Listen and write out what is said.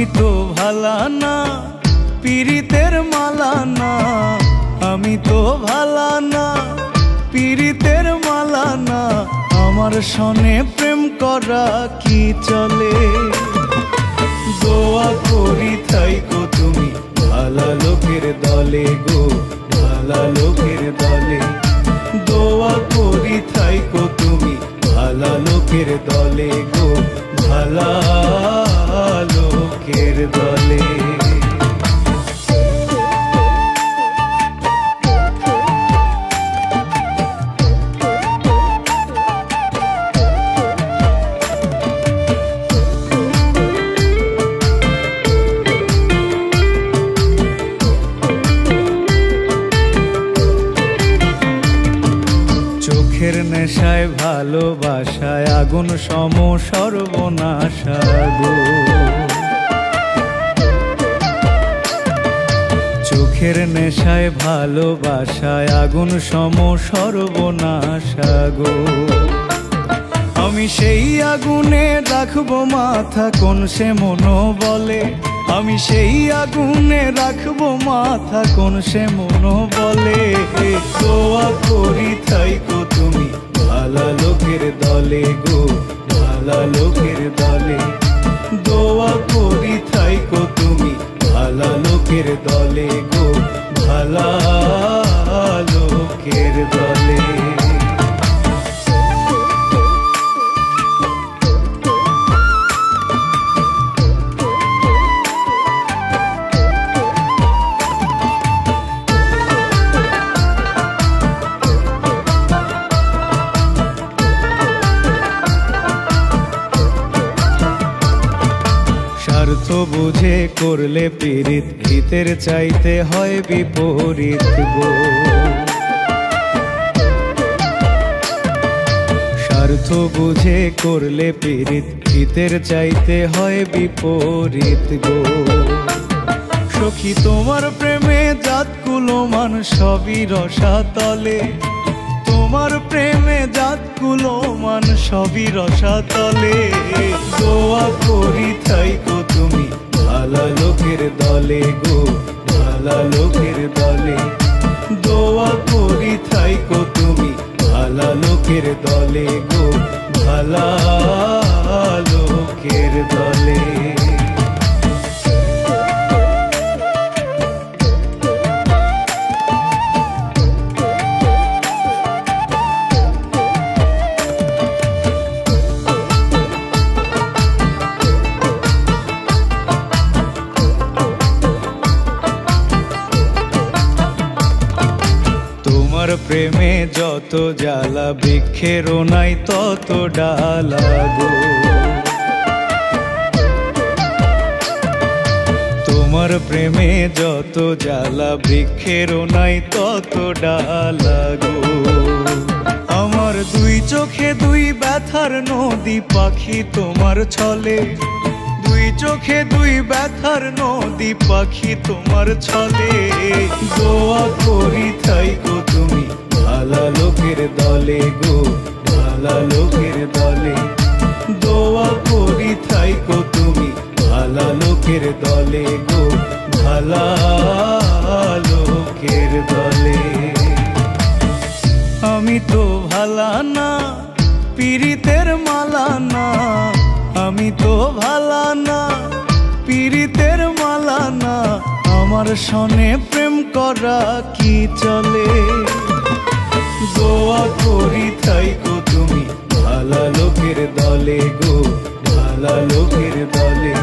আমি তো ভালা না পীড়িতের মালা না, আমি তো ভালা না পীড়িতের মালা না, আমার সনে প্রেম করা কি চলে? দোয়া করি থাইকো তুমি ভালা লোকের দলে গো, ভালা লোকের দলে। দোয়া করি থাইকো তুমি ভালা লোকের দলে গো, ভালা লোকের দলে। চোখের নেশায় ভালোবাসায় আগুন সম সর্বনাশা গো, চোখের নেশায় ভালোবাসায় আগুন সম সর্বনাশা গো। আমি সেই আগুনে রাখবো মাথা কোন সে মনো বলে, আমি সেই আগুনে রাখবো মাথা কোন সে মনো বলে। দোয়া করি থাইকো তুমি ভালা লোকের দলে গো, ভালা লোকের দলে। দোয়া করি থাইকো তুমি ভালা লোকের দলে গো, ভালা লোকের দলে। স্বার্থ বুঝে করলে পীড়িত, হিতের চাইতে হয় বিপরীত গো। স্বার্থ বুঝে করলে পীড়িত, হিতের চাইতে হয় বিপরীত গো। সখী তোমার প্রেমে জাতকুলো মান সবই রসাতলে, তোমার প্রেমে জাতকুলো মান সবই রসাতলে। দোয়া করি থাইকো তুমি ভালা লোকের দলে গো, ভালা লোকের দলে। দোয়া করি থাইকো তুমি ভালা লোকের দলে গো, ভালা লোকের দলে। তোমার প্রেমে যত জ্বালা, বৃক্ষেরও নাই তত ডালা গো। তোমার প্রেমে যত জ্বালা, বৃক্ষেরও নাই তত ডালা গো। আমার দুই চোখে দুই ব্যথার নদী পাখি তোমার ছলে, দুই চোখে দুই ব্যথার নদী পাখি তোমার ছলে। দোয়া করি থাইকো তুমি ভালা লোকের দলে গো, ভালা লোকের দলে। দোয়া করি থাইকো তুমি ভালা লোকের দলে গো, ভালা লোকের দলে। আমি তো ভালা না পীড়িতের মালা না, আমি তো ভালা না পীড়িতের মালা না, আমার সনে প্রেম করা কি চলে? দোয়া করি থাইকো তুমি ভালা লোকের দলে গো, ভালা লোকের দলে।